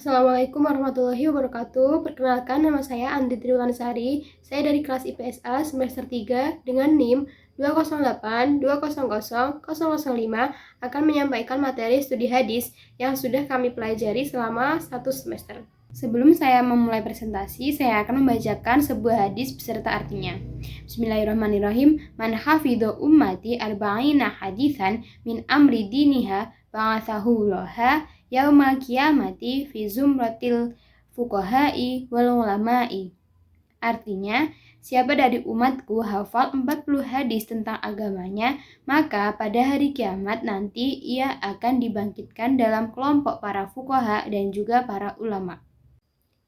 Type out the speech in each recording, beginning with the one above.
Assalamualaikum warahmatullahi wabarakatuh. Perkenalkan, nama saya Andi Triwulansari. Saya dari kelas IPSA semester 3 dengan NIM 208200005 akan menyampaikan materi studi hadis yang sudah kami pelajari selama 1 semester. Sebelum saya memulai presentasi, saya akan membacakan sebuah hadis beserta artinya. Bismillahirrahmanirrahim. Man hafidhu ummati arba'ina hadithan min amri diniha ba'athahu loha yaumal qiyamati fi zumratil fuqaha'i wal ulama'i. Artinya, siapa dari umatku hafal 40 hadis tentang agamanya, maka pada hari kiamat nanti ia akan dibangkitkan dalam kelompok para fuqaha dan juga para ulama.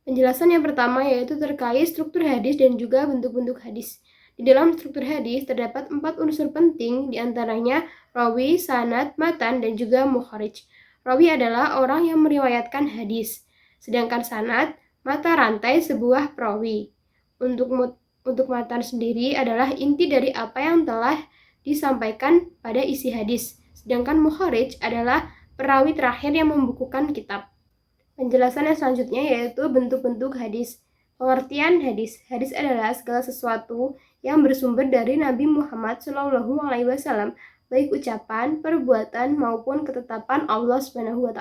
Penjelasan yang pertama yaitu terkait struktur hadis dan juga bentuk-bentuk hadis. Di dalam struktur hadis terdapat 4 unsur penting, diantaranya rawi, sanad, matan, dan juga mukharij. Rawi adalah orang yang meriwayatkan hadis, sedangkan sanad, mata rantai sebuah perawi. Untuk matan sendiri adalah inti dari apa yang telah disampaikan pada isi hadis, sedangkan mukharij adalah perawi terakhir yang membukukan kitab. Penjelasan yang selanjutnya yaitu bentuk-bentuk hadis. Pengertian hadis. Hadis adalah segala sesuatu yang bersumber dari Nabi Muhammad SAW, baik ucapan, perbuatan, maupun ketetapan Allah SWT.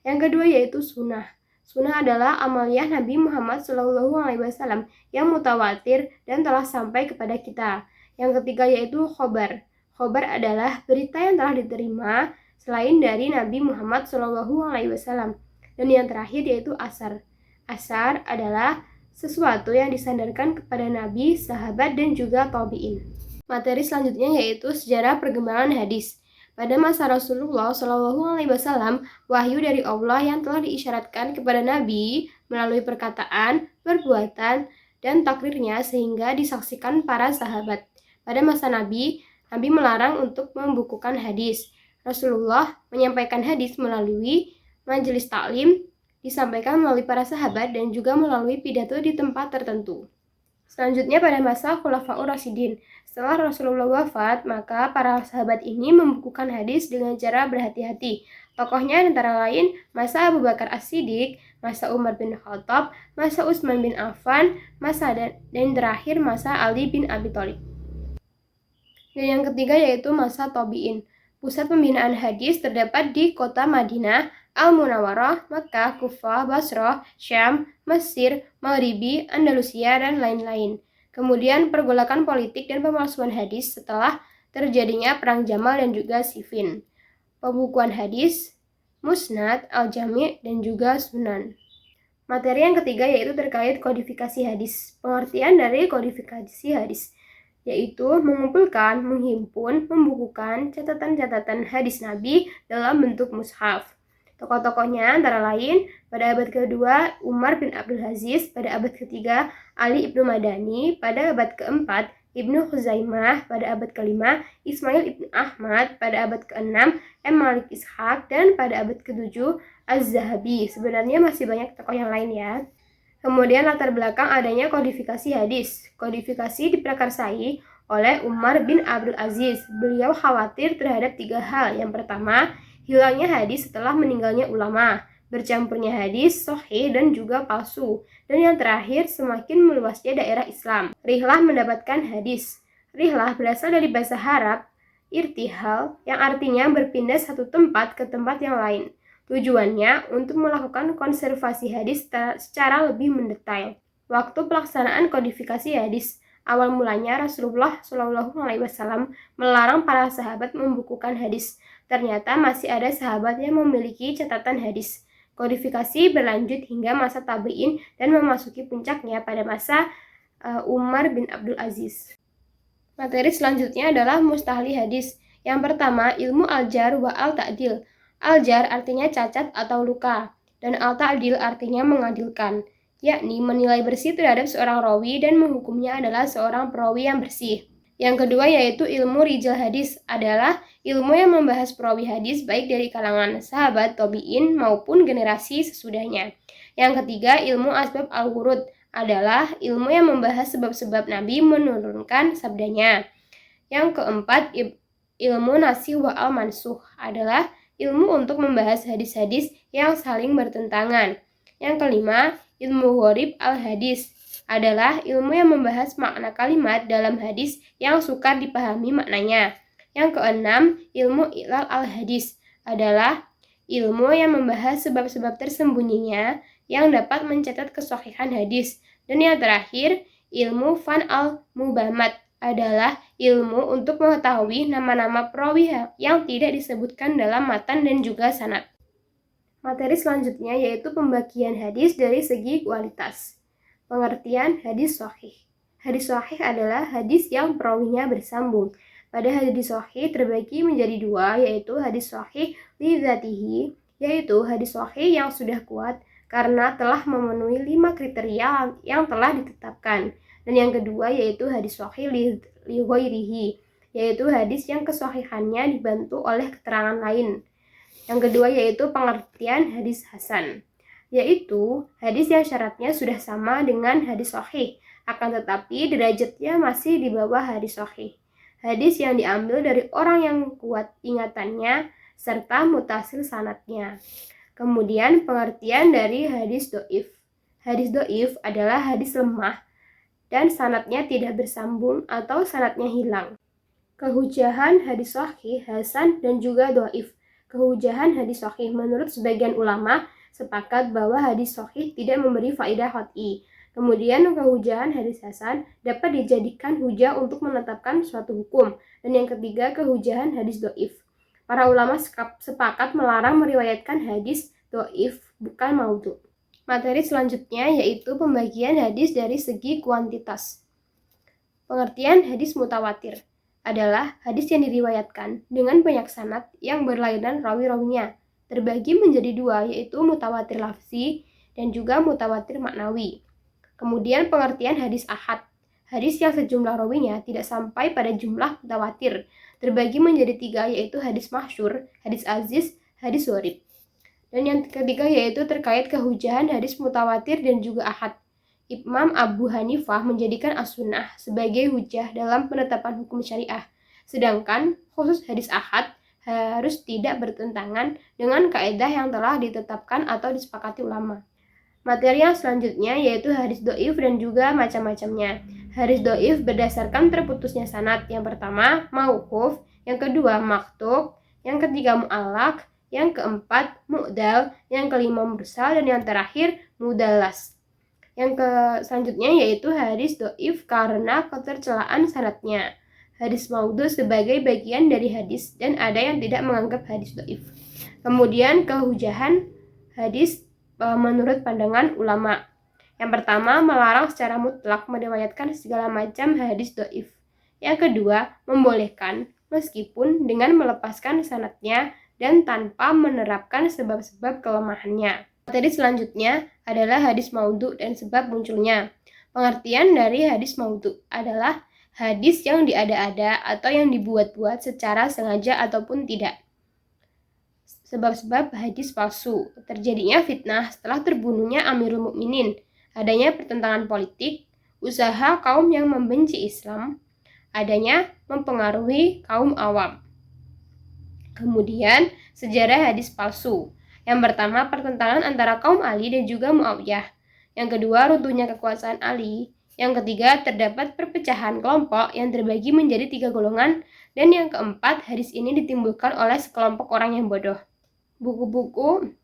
Yang kedua yaitu sunnah. Sunnah adalah amaliyah Nabi Muhammad SAW yang mutawatir dan telah sampai kepada kita. Yang ketiga yaitu khobar. Khobar adalah berita yang telah diterima selain dari Nabi Muhammad SAW. Dan yang terakhir yaitu asar. Asar adalah sesuatu yang disandarkan kepada Nabi, sahabat, dan juga tabi'in. Materi selanjutnya yaitu sejarah perkembangan hadis. Pada masa Rasulullah SAW, wahyu dari Allah yang telah diisyaratkan kepada Nabi melalui perkataan, perbuatan, dan takrirnya sehingga disaksikan para sahabat. Pada masa Nabi melarang untuk membukukan hadis. Rasulullah menyampaikan hadis melalui majelis taklim, disampaikan melalui para sahabat dan juga melalui pidato di tempat tertentu. Selanjutnya pada masa Khulafaur Rasyidin. Setelah Rasulullah wafat, maka para sahabat ini membukukan hadis dengan cara berhati-hati. Tokohnya antara lain masa Abu Bakar As-Siddiq, masa Umar bin Khattab, masa Utsman bin Affan, dan terakhir masa Ali bin Abi Thalib. Dan yang ketiga yaitu masa tabi'in. Pusat pembinaan hadis terdapat di kota Madinah, Al-Munawwarah, Makkah, Kufah, Basrah, Syam, Mesir, Maghribi, Andalusia, dan lain-lain. Kemudian pergolakan politik dan pemalsuan hadis setelah terjadinya Perang Jamal dan juga Siffin. Pembukuan hadis, Musnad, Al-Jami', dan juga Sunan. Materi yang ketiga yaitu terkait kodifikasi hadis. Pengertian dari kodifikasi hadis yaitu mengumpulkan, menghimpun, membukukan catatan-catatan hadis Nabi dalam bentuk mushaf. Tokoh-tokohnya antara lain pada abad kedua Umar bin Abdul Aziz, pada abad ketiga Ali ibnu Madani, pada abad keempat Ibnu Khuzaimah, pada abad kelima Ismail ibnu Ahmad, pada abad keenam M. Malik Ishaq, dan pada abad ketujuh Az-Zahabi. Sebenarnya masih banyak tokoh yang lain ya. Kemudian latar belakang adanya kodifikasi hadis. Kodifikasi diprakarsai oleh Umar bin Abdul Aziz. Beliau khawatir terhadap 3 hal. Yang pertama, hilangnya hadis setelah meninggalnya ulama, bercampurnya hadis sahih dan juga palsu. Dan yang terakhir, semakin meluasnya daerah Islam. Rihlah mendapatkan hadis. Rihlah berasal dari bahasa Arab irtihal, yang artinya berpindah satu tempat ke tempat yang lain. Tujuannya untuk melakukan konservasi hadis secara lebih mendetail. Waktu pelaksanaan kodifikasi hadis, awal mulanya Rasulullah SAW melarang para sahabat membukukan hadis. Ternyata masih ada sahabat yang memiliki catatan hadis. Kodifikasi berlanjut hingga masa tabi'in dan memasuki puncaknya pada masa Umar bin Abdul Aziz. Materi selanjutnya adalah mustahli hadis. Yang pertama, ilmu al-jar wa al-ta'dil. Al-jar artinya cacat atau luka, dan al-ta'dil artinya mengadilkan, yakni menilai bersih terhadap seorang rawi dan menghukumnya adalah seorang perawi yang bersih. Yang kedua yaitu ilmu rijal hadis, adalah ilmu yang membahas perawi hadis baik dari kalangan sahabat, tabi'in maupun generasi sesudahnya. Yang ketiga ilmu asbab al-wurud, adalah ilmu yang membahas sebab-sebab Nabi menurunkan sabdanya. Yang keempat ilmu nasih wa al-mansuh, adalah ilmu untuk membahas hadis-hadis yang saling bertentangan. Yang kelima, ilmu gharib al-hadis adalah ilmu yang membahas makna kalimat dalam hadis yang sukar dipahami maknanya. Yang keenam, ilmu ilal al-hadis adalah ilmu yang membahas sebab-sebab tersembunyinya yang dapat mencatat kesahihan hadis. Dan yang terakhir, ilmu fan al-mubamat adalah ilmu untuk mengetahui nama-nama perawi yang tidak disebutkan dalam matan dan juga sanad. Materi selanjutnya yaitu pembagian hadis dari segi kualitas. Pengertian hadis sahih. Hadis sahih adalah hadis yang perawinya bersambung. Pada hadis sahih terbagi menjadi dua, yaitu hadis sahih li dzatihi, yaitu hadis sahih yang sudah kuat karena telah memenuhi 5 kriteria yang telah ditetapkan. Dan yang kedua yaitu hadis sahih li ghairihi, yaitu hadis yang kesahihannya dibantu oleh keterangan lain. Yang kedua yaitu pengertian hadis hasan, yaitu hadis yang syaratnya sudah sama dengan hadis sahih, akan tetapi derajatnya masih di bawah hadis sahih. Hadis yang diambil dari orang yang kuat ingatannya serta mutasil sanadnya. Kemudian pengertian dari hadis do'if. Hadis do'if adalah hadis lemah dan sanadnya tidak bersambung atau sanadnya hilang. Kehujahan hadis sahih, hasan, dan juga do'if. Kehujahan hadis sahih menurut sebagian ulama sepakat bahwa hadis sahih tidak memberi faedah qat'i. Kemudian kehujahan hadis hasan dapat dijadikan hujah untuk menetapkan suatu hukum. Dan yang ketiga, kehujahan hadis do'if. Para ulama sepakat melarang meriwayatkan hadis do'if, bukan maudhu. Materi selanjutnya yaitu pembagian hadis dari segi kuantitas. Pengertian hadis mutawatir adalah hadis yang diriwayatkan dengan banyak sanad yang berlainan rawi-rawinya. Terbagi menjadi dua, yaitu mutawatir lafzi dan juga mutawatir maknawi. Kemudian pengertian hadis ahad, hadis yang sejumlah rawinya tidak sampai pada jumlah mutawatir, terbagi menjadi tiga, yaitu hadis masyhur, hadis aziz, hadis gharib. Dan yang ketiga yaitu terkait kehujahan hadis mutawatir dan juga ahad. Imam Abu Hanifah menjadikan as-sunnah sebagai hujah dalam penetapan hukum syariah, sedangkan khusus hadis ahad harus tidak bertentangan dengan kaidah yang telah ditetapkan atau disepakati ulama. Materi yang selanjutnya yaitu hadis do'if dan juga macam-macamnya. Hadis do'if berdasarkan terputusnya sanad. Yang pertama, mauquf, yang kedua, maqtu', yang ketiga, mu'allaq, yang keempat, mu'dal, yang kelima, mursal, dan yang terakhir, mudallas. Yang selanjutnya yaitu hadis do'if karena ketercelaan sanadnya. Hadis maudhu sebagai bagian dari hadis dan ada yang tidak menganggap hadis do'if. Kemudian kehujahan hadis menurut pandangan ulama. Yang pertama, melarang secara mutlak meriwayatkan segala macam hadis do'if. Yang kedua, membolehkan meskipun dengan melepaskan sanadnya dan tanpa menerapkan sebab-sebab kelemahannya. Materi selanjutnya adalah hadis maudhu dan sebab munculnya. Pengertian dari hadis maudhu adalah hadis yang diada-ada atau yang dibuat-buat secara sengaja ataupun tidak. Sebab-sebab hadis palsu, terjadinya fitnah setelah terbunuhnya Amirul Mukminin, adanya pertentangan politik, usaha kaum yang membenci Islam, adanya mempengaruhi kaum awam. Kemudian, sejarah hadis palsu. Yang pertama, pertentangan antara kaum Ali dan juga Muawiyah. Yang kedua, runtuhnya kekuasaan Ali. Yang ketiga, terdapat perpecahan kelompok yang terbagi menjadi 3 golongan. Dan yang keempat, hadis ini ditimbulkan oleh sekelompok orang yang bodoh. Buku-buku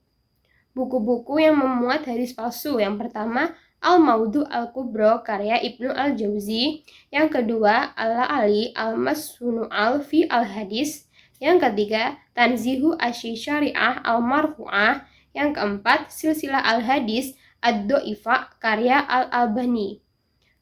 yang memuat hadis palsu. Yang pertama, Al-Maudhu' Al-Kubra karya Ibnu Al-Jauzi. Yang kedua, Al-Ali Al-Masnu'al fi Al-Hadis. Yang ketiga, Tanzihu Asy-Syari'ah Al-Marfu'ah. Yang keempat, Silsilah Al-Hadis Ad-Dhaifah karya Al-Albani.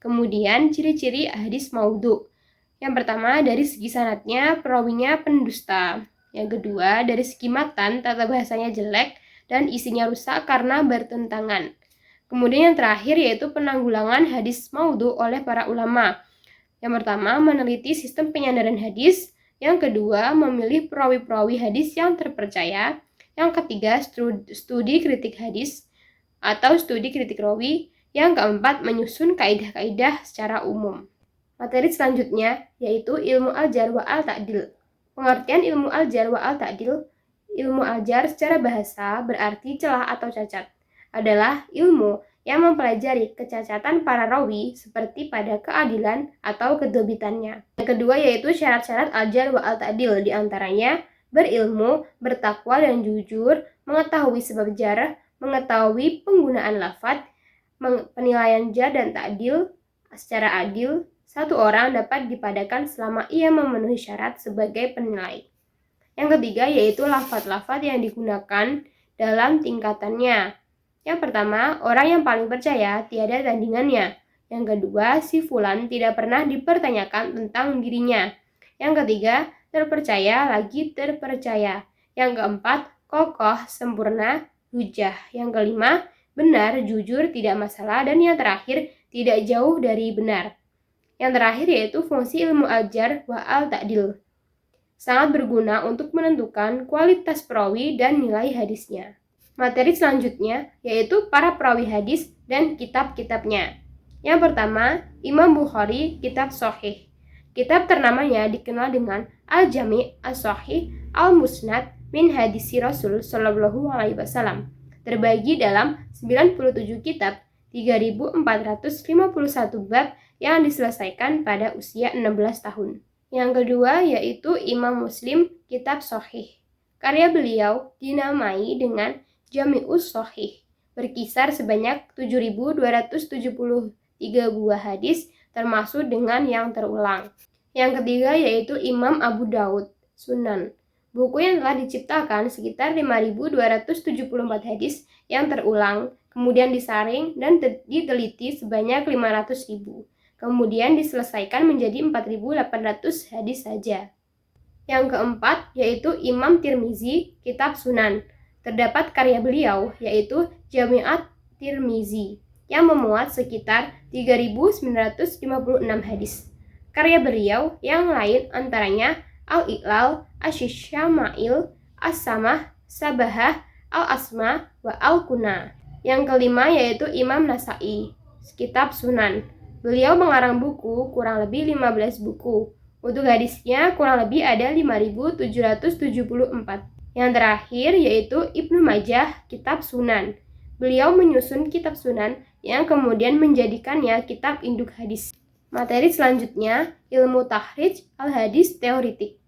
Kemudian, ciri-ciri hadis maudhu. Yang pertama, dari segi sanadnya, perawinya pendusta. Yang kedua, dari segi matan, tata bahasanya jelek dan isinya rusak karena bertentangan. Kemudian yang terakhir yaitu penanggulangan hadis maudhu oleh para ulama. Yang pertama, meneliti sistem penyandaran hadis. Yang kedua, memilih perawi-perawi hadis yang terpercaya. Yang ketiga, studi kritik hadis atau studi kritik rawi. Yang keempat, menyusun kaidah-kaidah secara umum. Materi selanjutnya yaitu ilmu al-jarh wa al-ta'dil. Pengertian ilmu al-jarh wa al-ta'dil Ilmu ajar secara bahasa berarti celah atau cacat, adalah ilmu yang mempelajari kecacatan para rawi seperti pada keadilan atau kedobitannya. Yang kedua yaitu syarat-syarat ajar wa al-ta'dil, diantaranya berilmu, bertakwa dan jujur, mengetahui sebab jarah, mengetahui penggunaan lafadz, penilaian jar dan ta'dil secara adil. Satu orang dapat dipadakan selama ia memenuhi syarat sebagai penilai. Yang ketiga yaitu lafadz-lafadz yang digunakan dalam tingkatannya. Yang pertama, orang yang paling percaya tiada tandingannya. Yang kedua, si fulan tidak pernah dipertanyakan tentang dirinya. Yang ketiga, terpercaya lagi terpercaya. Yang keempat, kokoh, sempurna, hujah. Yang kelima, benar, jujur, tidak masalah. Dan yang terakhir, tidak jauh dari benar. Yang terakhir yaitu fungsi ilmu ajar wa al-ta'dil. Sangat berguna untuk menentukan kualitas perawi dan nilai hadisnya. Materi selanjutnya yaitu para perawi hadis dan kitab-kitabnya. Yang pertama, Imam Bukhari, kitab Sahih. Kitab ternamanya dikenal dengan Al-Jami' As-Sahih Al-Musnad min Hadisi Rasul Shallallahu Alaihi Wasallam. Terbagi dalam 97 kitab, 3.451 bab yang diselesaikan pada usia 16 tahun. Yang kedua yaitu Imam Muslim, kitab Sahih. Karya beliau dinamai dengan Jami'us Sahih, berkisar sebanyak 7.273 buah hadis, termasuk dengan yang terulang. Yang ketiga yaitu Imam Abu Daud, Sunan. Buku yang telah diciptakan sekitar 5.274 hadis yang terulang, kemudian disaring dan diteliti sebanyak 500.000. Kemudian diselesaikan menjadi 4.800 hadis saja. Yang keempat yaitu Imam Tirmizi, kitab Sunan. Terdapat karya beliau yaitu Jami'at Tirmizi yang memuat sekitar 3.956 hadis. Karya beliau yang lain antaranya Al-Iqlal, Asy-Syama'il, As-Samah, Sabahah, Al-Asma, wa Al-Kuna. Yang kelima yaitu Imam Nasai, kitab Sunan. Beliau mengarang buku kurang lebih 15 buku. Untuk hadisnya kurang lebih ada 5.774. Yang terakhir yaitu Ibnu Majah, kitab Sunan. Beliau menyusun kitab Sunan yang kemudian menjadikannya kitab induk hadis. Materi selanjutnya ilmu tahrij al-hadis teoritik.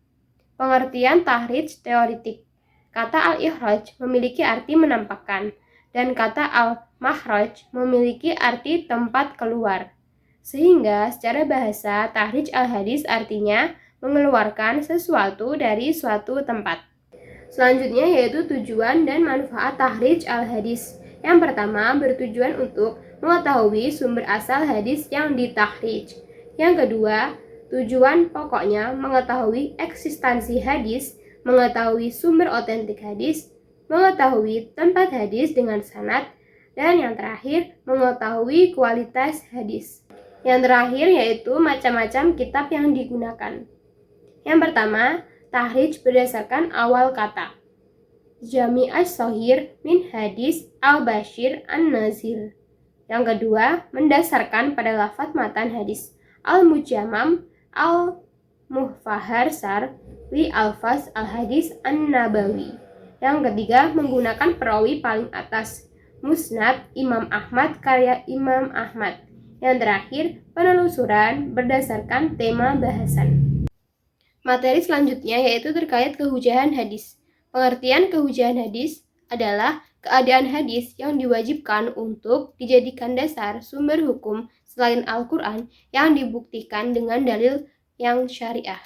Pengertian tahrij teoritik. Kata al-ikhraj memiliki arti menampakkan dan kata al-makhraj memiliki arti tempat keluar. Sehingga secara bahasa tahrij al-hadis artinya mengeluarkan sesuatu dari suatu tempat. Selanjutnya yaitu tujuan dan manfaat tahrij al-hadis. Yang pertama bertujuan untuk mengetahui sumber asal hadis yang ditahrij. Yang kedua, tujuan pokoknya mengetahui eksistensi hadis, mengetahui sumber otentik hadis, mengetahui tempat hadis dengan sanad, dan yang terakhir mengetahui kualitas hadis. Yang terakhir yaitu macam-macam kitab yang digunakan. Yang pertama, tahrij berdasarkan awal kata. Jami'as Shahih min hadis al-Bashir an-Nazir. Yang kedua, mendasarkan pada lafadz matan hadis. Al-Mujamam al-Muhfahar sar li al-faz al-hadis an-Nabawi. Yang ketiga, menggunakan perawi paling atas. Musnad Imam Ahmad karya Imam Ahmad. Yang terakhir, penelusuran berdasarkan tema bahasan. Materi selanjutnya yaitu terkait kehujahan hadis. Pengertian kehujahan hadis adalah keadaan hadis yang diwajibkan untuk dijadikan dasar sumber hukum selain Al-Quran yang dibuktikan dengan dalil yang syariah.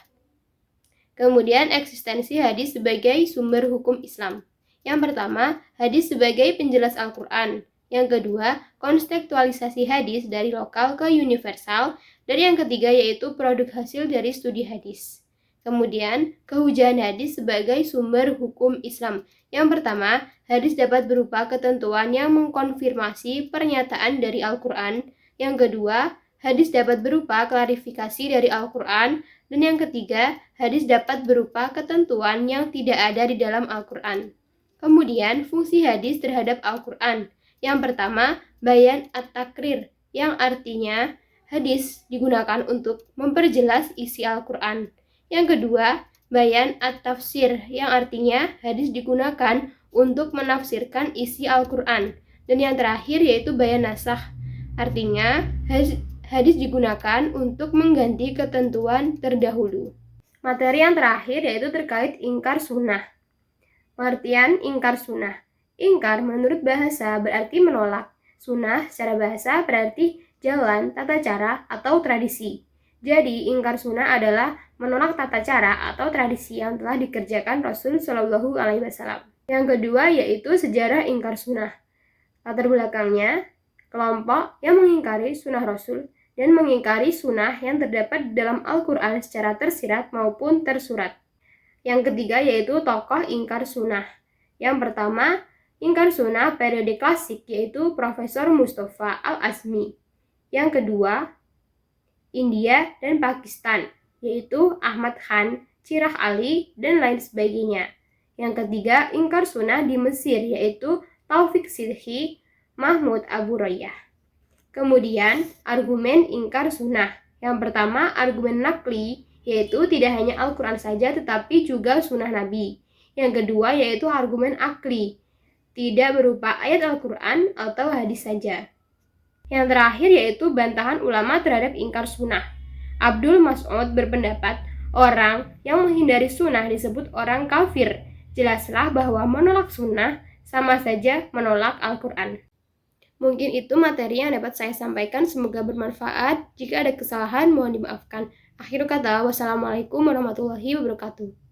Kemudian eksistensi hadis sebagai sumber hukum Islam. Yang pertama, hadis sebagai penjelas Al-Quran. Yang kedua, kontekstualisasi hadis dari lokal ke universal. Dan yang ketiga yaitu produk hasil dari studi hadis. Kemudian, kehujahan hadis sebagai sumber hukum Islam. Yang pertama, hadis dapat berupa ketentuan yang mengkonfirmasi pernyataan dari Al-Quran. Yang kedua, hadis dapat berupa klarifikasi dari Al-Quran. Dan yang ketiga, hadis dapat berupa ketentuan yang tidak ada di dalam Al-Quran. Kemudian, fungsi hadis terhadap Al-Quran. Yang pertama, bayan at-takrir, yang artinya hadis digunakan untuk memperjelas isi Al-Quran. Yang kedua, Bayan at-tafsir, yang artinya hadis digunakan untuk menafsirkan isi Al-Quran. Dan yang terakhir yaitu bayan nasakh, artinya hadis digunakan untuk mengganti ketentuan terdahulu. Materi yang terakhir yaitu terkait ingkar sunnah. Pengertian ingkar sunnah. Ingkar menurut bahasa berarti menolak. Sunnah secara bahasa berarti jalan, tata cara, atau tradisi. Jadi, ingkar sunnah adalah menolak tata cara atau tradisi yang telah dikerjakan Rasul Shallallahu Alaihi Wasallam. Yang kedua yaitu sejarah ingkar sunnah. Latar belakangnya, kelompok yang mengingkari sunnah Rasul dan mengingkari sunnah yang terdapat dalam Al-Quran secara tersirat maupun tersurat. Yang ketiga yaitu tokoh ingkar sunnah. Yang pertama, ingkar sunnah periode klasik yaitu Profesor Mustafa Al-Azmi. Yang kedua, India dan Pakistan, yaitu Ahmad Khan, Chirag Ali, dan lain sebagainya. Yang ketiga, ingkar sunnah di Mesir, yaitu Taufik Sidhi, Mahmud Abu Royah. Kemudian, argumen ingkar sunnah. Yang pertama, argumen nakli, yaitu tidak hanya Al-Quran saja, tetapi juga sunnah Nabi. Yang kedua, yaitu argumen akli, tidak berupa ayat Al-Quran atau hadis saja. Yang terakhir yaitu bantahan ulama terhadap ingkar sunnah. Abdul Mas'ud berpendapat, orang yang menghindari sunnah disebut orang kafir. Jelaslah bahwa menolak sunnah sama saja menolak Al-Quran. Mungkin itu materi yang dapat saya sampaikan, semoga bermanfaat. Jika ada kesalahan, mohon dimaafkan. Akhir kata, wassalamualaikum warahmatullahi wabarakatuh.